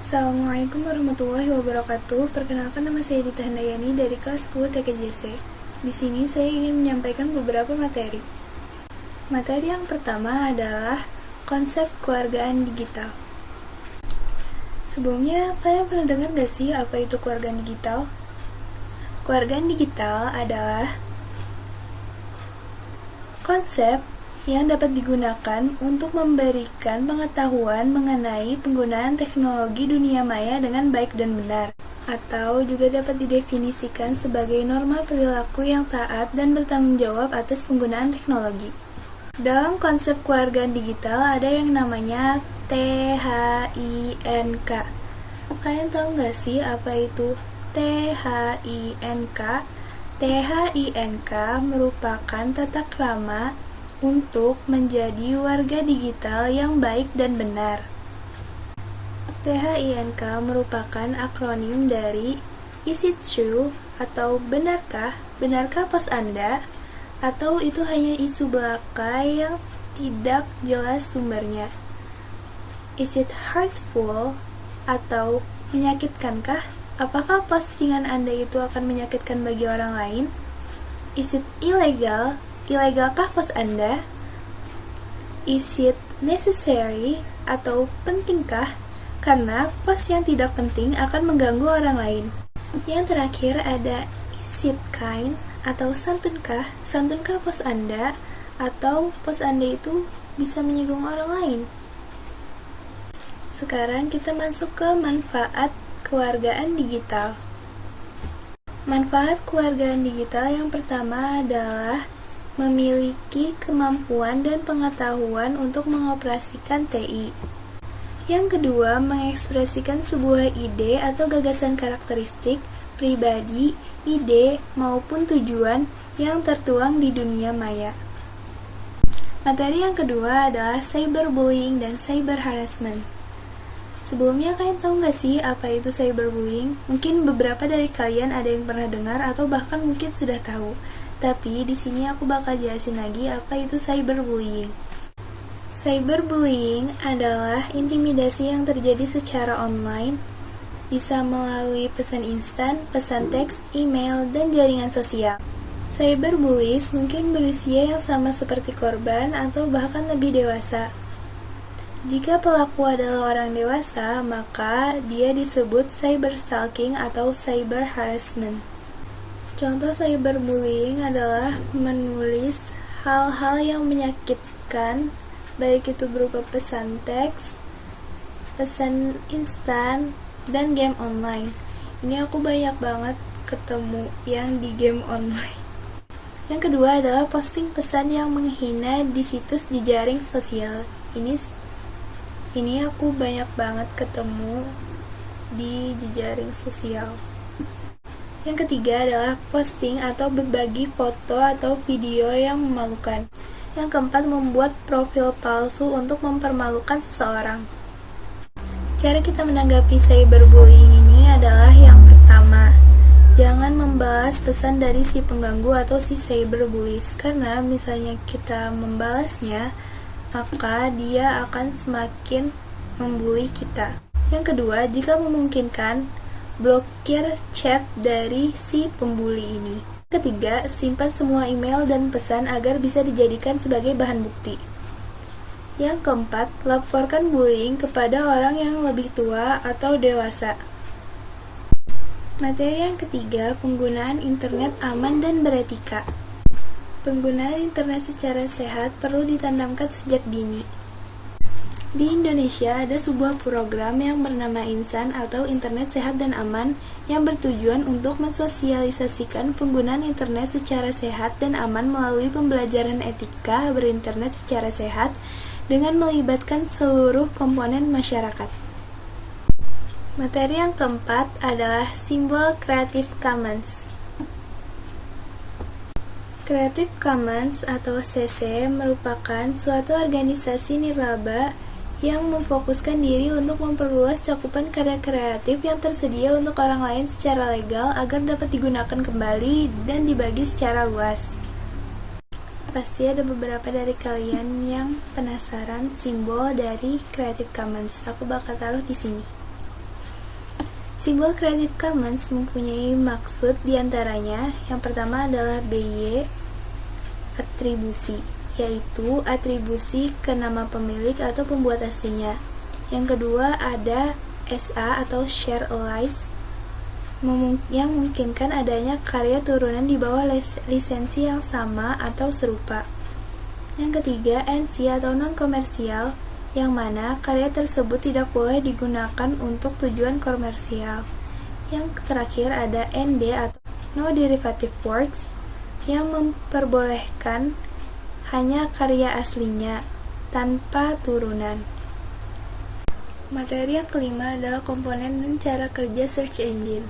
Assalamualaikum warahmatullahi wabarakatuh. Perkenalkan, nama saya Dita Handayani dari kelas 10 TKJC. Di sini saya ingin menyampaikan beberapa materi. Materi yang pertama adalah konsep keluargaan digital. Sebelumnya, kalian pernah dengar gak sih apa itu keluargaan digital? Keluargaan digital adalah konsep yang dapat digunakan untuk memberikan pengetahuan mengenai penggunaan teknologi dunia maya dengan baik dan benar, atau juga dapat didefinisikan sebagai norma perilaku yang taat dan bertanggung jawab atas penggunaan teknologi. Dalam konsep keluargaan digital ada yang namanya THINK. Kalian tahu nggak sih apa itu THINK? THINK merupakan tata krama untuk menjadi warga digital yang baik dan benar. THINK merupakan akronim dari Is it true? Atau benarkah? Benarkah pos Anda? Atau itu hanya isu belaka yang tidak jelas sumbernya? Is it hurtful? Atau menyakitkankah? Apakah postingan Anda itu akan menyakitkan bagi orang lain? Is it illegal? Ilegalkah post Anda? Is it necessary? Atau pentingkah? Karena post yang tidak penting akan mengganggu orang lain. Yang terakhir ada is it kind? Atau santunkah? Santunkah post Anda? Atau post Anda itu bisa menyinggung orang lain? Sekarang kita masuk ke manfaat keluargaan digital. Manfaat keluargaan digital yang pertama adalah memiliki kemampuan dan pengetahuan untuk mengoperasikan TI. Yang kedua, mengekspresikan sebuah ide atau gagasan karakteristik, pribadi, ide, maupun tujuan yang tertuang di dunia maya. Materi yang kedua adalah cyberbullying dan cyber harassment. Sebelumnya, kalian tahu nggak sih apa itu cyberbullying? Mungkin beberapa dari kalian ada yang pernah dengar atau bahkan mungkin sudah tahu. Tapi di sini aku bakal jelasin lagi apa itu cyberbullying. Cyberbullying adalah intimidasi yang terjadi secara online, bisa melalui pesan instan, pesan teks, email, dan jaringan sosial. Cyberbullies mungkin berusia yang sama seperti korban atau bahkan lebih dewasa. Jika pelaku adalah orang dewasa, maka dia disebut cyberstalking atau cyber harassment. Contoh cyberbullying adalah menulis hal-hal yang menyakitkan, baik itu berupa pesan teks, pesan instan, dan game online. Ini aku banyak banget ketemu yang di game online. Yang kedua adalah posting pesan yang menghina di situs jejaring sosial. Ini aku banyak banget ketemu di jejaring sosial. Yang ketiga adalah posting atau berbagi foto atau video yang memalukan. Yang keempat, membuat profil palsu untuk mempermalukan seseorang. Cara kita menanggapi cyberbullying ini adalah yang pertama, jangan membalas pesan dari si pengganggu atau si cyberbullies, karena misalnya kita membalasnya, maka dia akan semakin membuli kita. Yang kedua, jika memungkinkan, blokir chat dari si pembuli ini. Ketiga, simpan semua email dan pesan agar bisa dijadikan sebagai bahan bukti. Yang keempat, laporkan bullying kepada orang yang lebih tua atau dewasa. Materi yang ketiga, penggunaan internet aman dan beretika. Penggunaan internet secara sehat perlu ditanamkan sejak dini. Di Indonesia ada sebuah program yang bernama Insan atau Internet Sehat dan Aman yang bertujuan untuk mensosialisasikan penggunaan internet secara sehat dan aman melalui pembelajaran etika berinternet secara sehat dengan melibatkan seluruh komponen masyarakat. Materi yang keempat adalah simbol Creative Commons. Creative Commons atau CC merupakan suatu organisasi nirlaba yang memfokuskan diri untuk memperluas cakupan karya kreatif yang tersedia untuk orang lain secara legal agar dapat digunakan kembali dan dibagi secara luas. Pasti ada beberapa dari kalian yang penasaran simbol dari Creative Commons. Aku bakal taruh di sini. Simbol Creative Commons mempunyai maksud diantaranya, yang pertama adalah BY, atribusi, yaitu atribusi ke nama pemilik atau pembuat aslinya. Yang kedua ada SA atau Share Alike, yang memungkinkan adanya karya turunan di bawah lisensi yang sama atau serupa. Yang ketiga NC atau non-komersial, yang mana karya tersebut tidak boleh digunakan untuk tujuan komersial. Yang terakhir ada ND atau No Derivative Works, yang memperbolehkan hanya karya aslinya tanpa turunan. Materi yang kelima adalah komponen dan cara kerja search engine.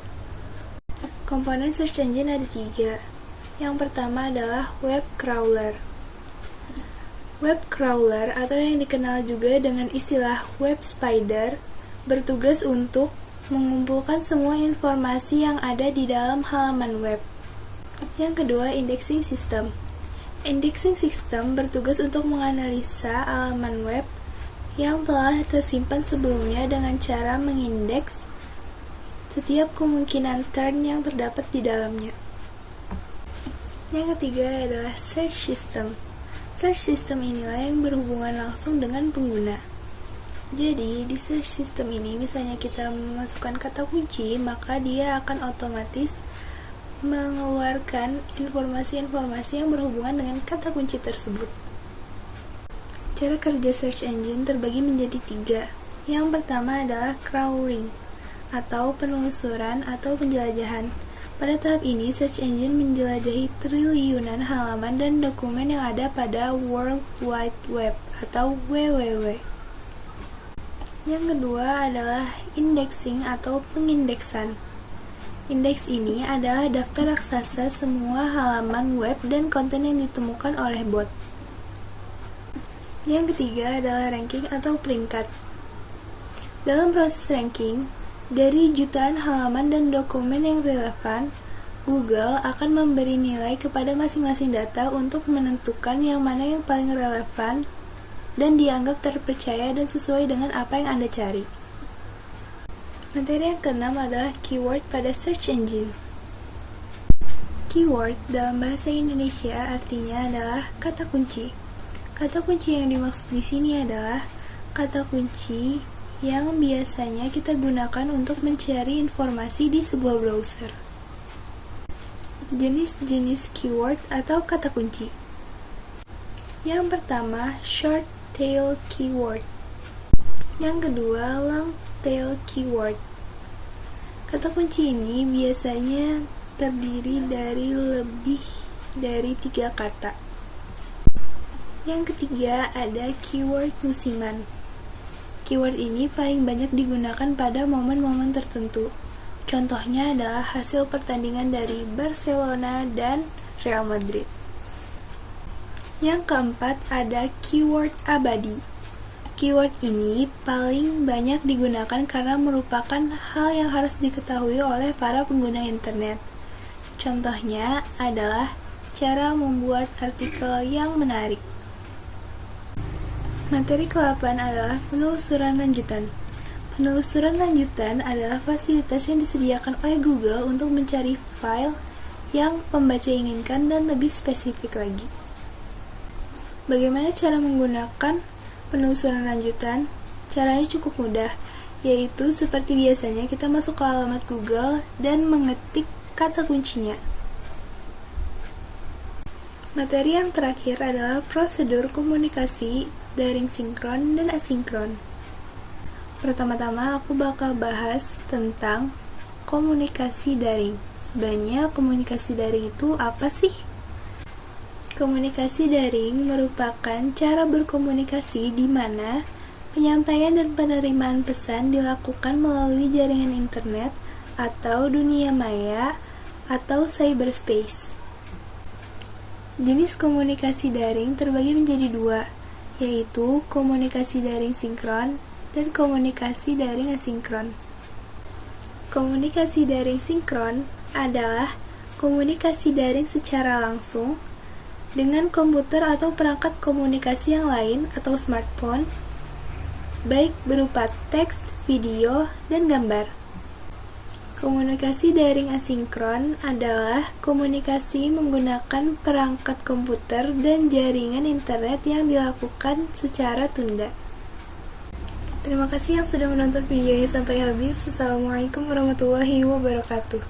Komponen search engine ada 3. Yang pertama adalah web crawler. Web crawler atau yang dikenal juga dengan istilah web spider bertugas untuk mengumpulkan semua informasi yang ada di dalam halaman web. Yang kedua, indexing system. Indexing system bertugas untuk menganalisa halaman web yang telah tersimpan sebelumnya dengan cara mengindeks setiap kemungkinan term yang terdapat di dalamnya. Yang ketiga adalah search system. Search system inilah yang berhubungan langsung dengan pengguna. Jadi, di search system ini misalnya kita memasukkan kata kunci, maka dia akan otomatis mengeluarkan informasi-informasi yang berhubungan dengan kata kunci tersebut. Cara kerja search engine terbagi menjadi 3. Yang pertama adalah crawling, atau penelusuran atau penjelajahan. Pada tahap ini, search engine menjelajahi triliunan halaman dan dokumen yang ada pada World Wide Web atau WWW. Yang kedua adalah indexing atau pengindeksan. Indeks ini adalah daftar raksasa semua halaman web dan konten yang ditemukan oleh bot. Yang ketiga adalah ranking atau peringkat. Dalam proses ranking, dari jutaan halaman dan dokumen yang relevan, Google akan memberi nilai kepada masing-masing data untuk menentukan yang mana yang paling relevan dan dianggap terpercaya dan sesuai dengan apa yang Anda cari. Materi yang keenam adalah keyword pada search engine. Keyword dalam bahasa Indonesia artinya adalah kata kunci. Kata kunci yang dimaksud di sini adalah kata kunci yang biasanya kita gunakan untuk mencari informasi di sebuah browser. Jenis-jenis keyword atau kata kunci. Yang pertama, short tail keyword. Yang kedua, long tail keyword. Kata kunci ini biasanya terdiri dari lebih dari 3 kata. Yang ketiga, ada keyword musiman. Keyword ini paling banyak digunakan pada momen-momen tertentu. Contohnya adalah hasil pertandingan dari Barcelona dan Real Madrid. Yang keempat ada keyword abadi. Keyword ini paling banyak digunakan karena merupakan hal yang harus diketahui oleh para pengguna internet. Contohnya adalah cara membuat artikel yang menarik. Materi ke-8 adalah penelusuran lanjutan. Penelusuran lanjutan adalah fasilitas yang disediakan oleh Google untuk mencari file yang pembaca inginkan dan lebih spesifik lagi. Bagaimana cara menggunakan penelusuran lanjutan? Caranya cukup mudah, yaitu seperti biasanya kita masuk ke alamat Google dan mengetik kata kuncinya. Materi yang terakhir adalah prosedur komunikasi daring sinkron dan asinkron. Pertama-tama aku bakal bahas tentang komunikasi daring. Sebenarnya komunikasi daring itu apa sih? Komunikasi daring merupakan cara berkomunikasi di mana penyampaian dan penerimaan pesan dilakukan melalui jaringan internet atau dunia maya atau cyberspace. Jenis komunikasi daring terbagi menjadi 2, yaitu komunikasi daring sinkron dan komunikasi daring asinkron. Komunikasi daring sinkron adalah komunikasi daring secara langsung dengan komputer atau perangkat komunikasi yang lain atau smartphone, baik berupa teks, video, dan gambar. Komunikasi daring asinkron adalah komunikasi menggunakan perangkat komputer dan jaringan internet yang dilakukan secara tunda. Terima kasih yang sudah menonton videonya sampai habis. Assalamualaikum warahmatullahi wabarakatuh.